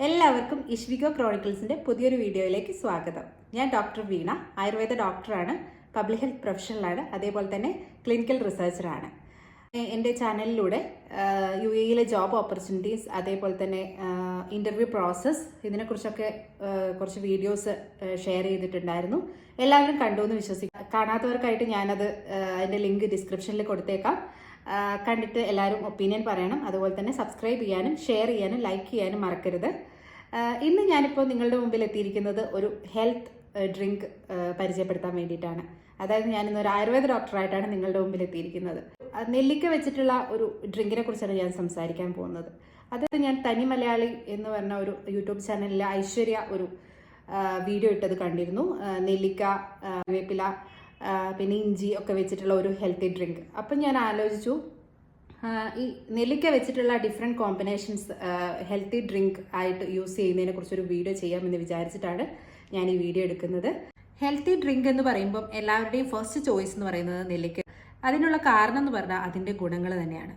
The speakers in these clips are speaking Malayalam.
എല്ലാവർക്കും ഇഷ്വികോ ക്രോണിക്കിൾസിന്റെ പുതിയൊരു വീഡിയോയിലേക്ക് സ്വാഗതം. ഞാൻ ഡോക്ടർ വീണ, ആയുർവേദ ഡോക്ടറാണ്, പബ്ലിക് ഹെൽത്ത് പ്രൊഫഷണലാണ്, അതേപോലെ തന്നെ ക്ലിനിക്കൽ റിസർച്ചറാണ്. എൻ്റെ ചാനലിലൂടെ UAE ജോബ് ഓപ്പർച്യൂണിറ്റീസ്, അതേപോലെ തന്നെ ഇൻ്റർവ്യൂ പ്രോസസ്സ്, ഇതിനെക്കുറിച്ചൊക്കെ കുറച്ച് വീഡിയോസ് ഷെയർ ചെയ്തിട്ടുണ്ടായിരുന്നു. എല്ലാവരും കണ്ടു എന്ന് വിശ്വസിക്കാം. കാണാത്തവർക്കായിട്ട് ഞാനത് അതിൻ്റെ ലിങ്ക് ഡിസ്ക്രിപ്ഷനിൽ കൊടുത്തേക്കാം. കണ്ടിട്ട് എല്ലാവരും ഒപ്പീനിയൻ പറയണം. അതുപോലെ തന്നെ സബ്സ്ക്രൈബ് ചെയ്യാനും ഷെയർ ചെയ്യാനും ലൈക്ക് ചെയ്യാനും മറക്കരുത്. ഇന്ന് ഞാനിപ്പോൾ നിങ്ങളുടെ മുമ്പിൽ എത്തിയിരിക്കുന്നത് ഒരു ഹെൽത്ത് ഡ്രിങ്ക് പരിചയപ്പെടുത്താൻ വേണ്ടിയിട്ടാണ്. അതായത് ഞാനിന്നൊരു ആയുർവേദ ഡോക്ടറായിട്ടാണ് നിങ്ങളുടെ മുമ്പിൽ എത്തിയിരിക്കുന്നത്. നെല്ലിക്ക വെച്ചിട്ടുള്ള ഒരു ഡ്രിങ്കിനെ കുറിച്ചാണ് ഞാൻ സംസാരിക്കാൻ പോകുന്നത്. അത് ഞാൻ തനി മലയാളി എന്ന് പറഞ്ഞ ഒരു യൂട്യൂബ് ചാനലിൽ ഐശ്വര്യ ഒരു വീഡിയോ ഇട്ടത് കണ്ടിരുന്നു. നെല്ലിക്ക, വേപ്പില, പിന്നെ ഇഞ്ചി ഒക്കെ വെച്ചിട്ടുള്ള ഒരു ഹെൽത്തി ഡ്രിങ്ക്. അപ്പം ഞാൻ ആലോചിച്ചു, ഈ നെല്ലിക്ക വെച്ചിട്ടുള്ള ഡിഫറെൻറ്റ് കോമ്പിനേഷൻസ് ഹെൽത്തി ഡ്രിങ്ക് ആയിട്ട് യൂസ് ചെയ്യുന്നതിനെ കുറിച്ചൊരു വീഡിയോ ചെയ്യാമെന്ന് വിചാരിച്ചിട്ടാണ് ഞാൻ ഈ വീഡിയോ എടുക്കുന്നത്. ഹെൽത്തി ഡ്രിങ്ക് എന്ന് പറയുമ്പം എല്ലാവരുടെയും ഫസ്റ്റ് ചോയ്സ് എന്ന് പറയുന്നത് നെല്ലിക്ക. അതിനുള്ള കാരണം എന്ന് പറഞ്ഞാൽ അതിൻ്റെ ഗുണങ്ങൾ തന്നെയാണ്.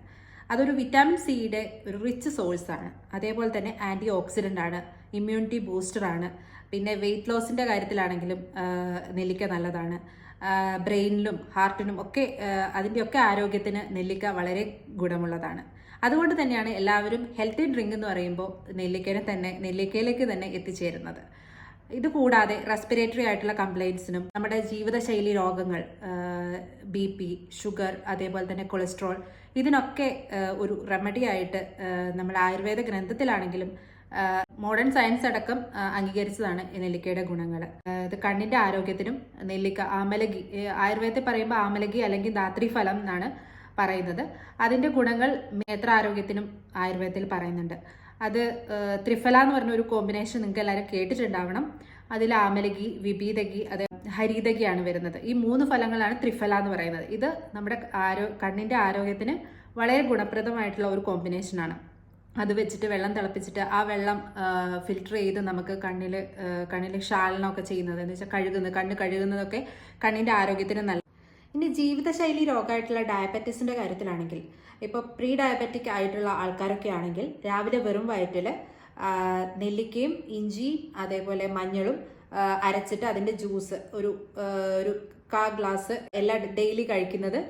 അതൊരു വിറ്റാമിൻ സിയുടെ ഒരു റിച്ച് സോഴ്സാണ്. അതേപോലെ തന്നെ ആൻറ്റി ഓക്സിഡൻ്റ് ആണ്, ഇമ്മ്യൂണിറ്റി ബൂസ്റ്ററാണ്. പിന്നെ വെയിറ്റ് ലോസിൻ്റെ കാര്യത്തിലാണെങ്കിലും നെല്ലിക്ക നല്ലതാണ്. ബ്രെയിനിലും ഹാർട്ടിനും ഒക്കെ അതിൻ്റെയൊക്കെ ആരോഗ്യത്തിന് നെല്ലിക്ക വളരെ ഗുണമുള്ളതാണ്. അതുകൊണ്ട് തന്നെയാണ് എല്ലാവരും ഹെൽത്തി ഡ്രിങ്ക് എന്ന് പറയുമ്പോൾ നെല്ലിക്കയിലേക്ക് തന്നെ എത്തിച്ചേരുന്നത്. ഇതുകൂടാതെ റെസ്പിറേറ്ററി ആയിട്ടുള്ള കംപ്ലയിൻസിനും നമ്മുടെ ജീവിതശൈലി രോഗങ്ങൾ, BP, ഷുഗർ, അതേപോലെ തന്നെ കൊളസ്ട്രോൾ, ഇതിനൊക്കെ ഒരു റെമഡി ആയിട്ട് നമ്മൾ ആയുർവേദ ഗ്രന്ഥത്തിലാണെങ്കിലും മോഡേൺ സയൻസ് അടക്കം അംഗീകരിച്ചതാണ് നെല്ലിക്കയുടെ ഗുണങ്ങൾ. ഇത് കണ്ണിൻ്റെ ആരോഗ്യത്തിനും നെല്ലിക്ക, ആമലകി, ആയുർവേദത്തിൽ പറയുമ്പോൾ ആമലകി അല്ലെങ്കിൽ ധാത്രി ഫലം എന്നാണ് പറയുന്നത്. അതിൻ്റെ ഗുണങ്ങൾ നേത്ര ആരോഗ്യത്തിനും ആയുർവേദത്തിൽ പറയുന്നുണ്ട്. അത് ത്രിഫല എന്ന് പറഞ്ഞ ഒരു കോമ്പിനേഷൻ നിങ്ങൾക്ക് എല്ലാവരും കേട്ടിട്ടുണ്ടാവണം. അതിൽ ആമലകി, വിപീതകി, അത് ഹരിതകിയാണ് വരുന്നത്. ഈ 3 ഫലങ്ങളാണ് ത്രിഫല എന്ന് പറയുന്നത്. ഇത് നമ്മുടെ കണ്ണിൻ്റെ ആരോഗ്യത്തിന് വളരെ ഗുണപ്രദമായിട്ടുള്ള ഒരു കോമ്പിനേഷനാണ്. അത് വെച്ചിട്ട് വെള്ളം തിളപ്പിച്ചിട്ട് ആ വെള്ളം ഫിൽറ്റർ ചെയ്ത് നമുക്ക് കണ്ണിൽ ക്ഷാളനമൊക്കെ ചെയ്യുന്നത്, എന്ന് വെച്ചാൽ കണ്ണ് കഴുകുന്നതൊക്കെ കണ്ണിൻ്റെ ആരോഗ്യത്തിന് നല്ല. ഇനി ജീവിതശൈലി രോഗമായിട്ടുള്ള ഡയബറ്റീസിൻ്റെ കാര്യത്തിലാണെങ്കിൽ, ഇപ്പോൾ പ്രീ ഡയബറ്റിക് ആയിട്ടുള്ള ആൾക്കാരൊക്കെ ആണെങ്കിൽ രാവിലെ വെറും വയറ്റിൽ നെല്ലിക്കയും ഇഞ്ചിയും അതേപോലെ മഞ്ഞളും അരച്ചിട്ട് അതിൻ്റെ ജ്യൂസ് ഒരു 1/4 ഗ്ലാസ് ഡെയിലി കഴിക്കുന്നത്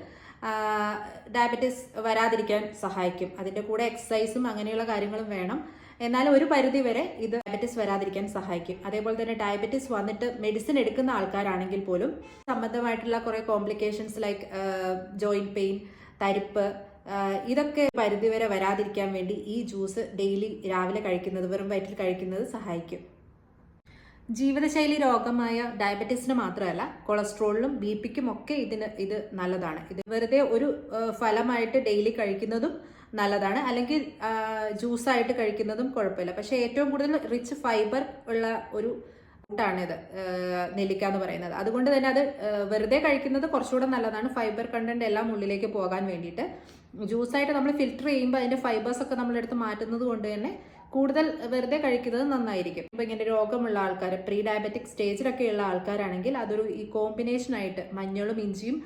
ഡയബറ്റീസ് വരാതിരിക്കാൻ സഹായിക്കും. അതിൻ്റെ കൂടെ എക്സസൈസും അങ്ങനെയുള്ള കാര്യങ്ങളും വേണം. എന്നാലും ഒരു പരിധി വരെ ഇത് ഡയബറ്റീസ് വരാതിരിക്കാൻ സഹായിക്കും. അതേപോലെ തന്നെ ഡയബറ്റീസ് വന്നിട്ട് മെഡിസിൻ എടുക്കുന്ന ആൾക്കാരാണെങ്കിൽ പോലും സംബന്ധമായിട്ടുള്ള കുറേ കോംപ്ലിക്കേഷൻസ് ലൈക്ക് ജോയിൻറ്റ് പെയിൻ, തരിപ്പ്, ഇതൊക്കെ പരിധിവരെ വരാതിരിക്കാൻ വേണ്ടി ഈ ജ്യൂസ് ഡെയിലി രാവിലെ കഴിക്കുന്നത്, വെറും വയറ്റിൽ കഴിക്കുന്നത് സഹായിക്കും. ജീവിതശൈലി രോഗമായ ഡയബറ്റീസിന് മാത്രമല്ല, കൊളസ്ട്രോളിനും BP-ക്കും ഒക്കെ ഇത് നല്ലതാണ്. ഇത് വെറുതെ ഒരു ഫലമായിട്ട് ഡെയിലി കഴിക്കുന്നതും നല്ലതാണ്, അല്ലെങ്കിൽ ജ്യൂസായിട്ട് കഴിക്കുന്നതും കുഴപ്പമില്ല. പക്ഷേ ഏറ്റവും കൂടുതൽ റിച്ച് ഫൈബർ ഉള്ള ഒരു ഫുഡാണിത് നെല്ലിക്ക എന്ന് പറയുന്നത്. അതുകൊണ്ട് തന്നെ അത് വെറുതെ കഴിക്കുന്നത് കുറച്ചുകൂടെ നല്ലതാണ്, ഫൈബർ കണ്ടന്റ് എല്ലാം ഉള്ളിലേക്ക് പോകാൻ വേണ്ടിയിട്ട്. ജ്യൂസായിട്ട് നമ്മൾ ഫിൽറ്റർ ചെയ്യുമ്പോൾ അതിൻ്റെ ഫൈബേഴ്സൊക്കെ നമ്മളെടുത്ത് മാറ്റുന്നത് കൊണ്ട് തന്നെ കൂടുതൽ വെറുതെ കഴിക്കുന്നത് നന്നായിരിക്കും. ഇപ്പം ഇങ്ങനെ രോഗമുള്ള ആൾക്കാർ, പ്രീ ഡയബറ്റിക് സ്റ്റേജിലൊക്കെയുള്ള ആൾക്കാരാണെങ്കിൽ അതൊരു ഈ കോമ്പിനേഷനായിട്ട് മഞ്ഞളും ഇഞ്ചിയും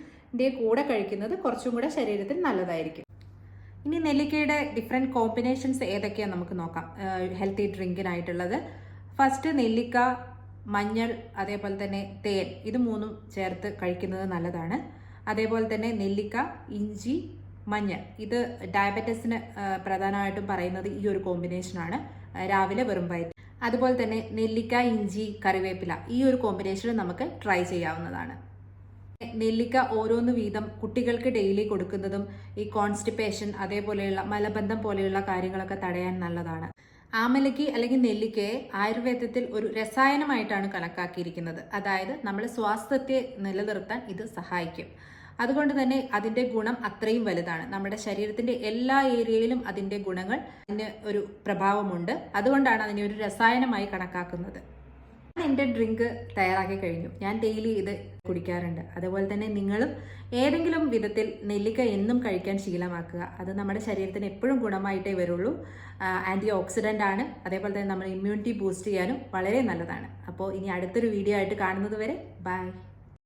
കൂടെ കഴിക്കുന്നത് കുറച്ചും കൂടെ ശരീരത്തിന് നല്ലതായിരിക്കും. ഇനി നെല്ലിക്കയുടെ ഡിഫറെൻറ്റ് കോമ്പിനേഷൻസ് ഏതൊക്കെയാണ് നമുക്ക് നോക്കാം ഹെൽത്തി ഡ്രിങ്കിനായിട്ടുള്ളത്. ഫസ്റ്റ് നെല്ലിക്ക, മഞ്ഞൾ, അതേപോലെ തന്നെ തേൻ, ഇത് 3ഉം ചേർത്ത് കഴിക്കുന്നത് നല്ലതാണ്. അതേപോലെ തന്നെ നെല്ലിക്ക, ഇഞ്ചി, മഞ്ഞൾ, ഇത് ഡയബറ്റീസിന് പ്രധാനമായിട്ടും പറയുന്നത് ഈ ഒരു കോമ്പിനേഷനാണ്, രാവിലെ വെറും വയറ്റിൽ. അതുപോലെ തന്നെ നെല്ലിക്ക, ഇഞ്ചി, കറിവേപ്പില, ഈ ഒരു കോമ്പിനേഷൻ നമുക്ക് ട്രൈ ചെയ്യാവുന്നതാണ്. നെല്ലിക്ക ഓരോന്ന് വീതം കുട്ടികൾക്ക് ഡെയിലി കൊടുക്കുന്നതും ഈ കോൺസ്റ്റിപ്പേഷൻ, അതേപോലെയുള്ള മലബന്ധം പോലെയുള്ള കാര്യങ്ങളൊക്കെ തടയാൻ നല്ലതാണ്. ആമലക്കി അല്ലെങ്കിൽ നെല്ലിക്കയെ ആയുർവേദത്തിൽ ഒരു രസായനമായിട്ടാണ് കണക്കാക്കിയിരിക്കുന്നത്. അതായത് നമ്മുടെ സ്വാസ്ഥ്യത്തെ നിലനിർത്താൻ ഇത് സഹായിക്കും. അതുകൊണ്ട് തന്നെ അതിൻ്റെ ഗുണം അത്രയും വലുതാണ്. നമ്മുടെ ശരീരത്തിൻ്റെ എല്ലാ ഏരിയയിലും അതിൻ്റെ ഗുണങ്ങൾ, അതിന് ഒരു പ്രഭാവമുണ്ട്. അതുകൊണ്ടാണ് അതിനെ ഒരു രസായനമായി കണക്കാക്കുന്നത്. എൻ്റെ ഡ്രിങ്ക് തയ്യാറാക്കി കഴിഞ്ഞു. ഞാൻ ഡെയിലി ഇത് കുടിക്കാറുണ്ട്. അതുപോലെ തന്നെ നിങ്ങളും ഏതെങ്കിലും വിധത്തിൽ നെല്ലിക്ക എന്നും കഴിക്കാൻ ശീലമാക്കുക. അത് നമ്മുടെ ശരീരത്തിന് എപ്പോഴും ഗുണമായിട്ടേ വരുള്ളൂ. ആൻറ്റി ഓക്സിഡൻ്റ് ആണ്. അതേപോലെ തന്നെ നമ്മുടെ ഇമ്മ്യൂണിറ്റി ബൂസ്റ്റ് ചെയ്യാനും വളരെ നല്ലതാണ്. അപ്പോൾ ഇനി അടുത്തൊരു വീഡിയോ ആയിട്ട് കാണുന്നത് വരെ ബൈ.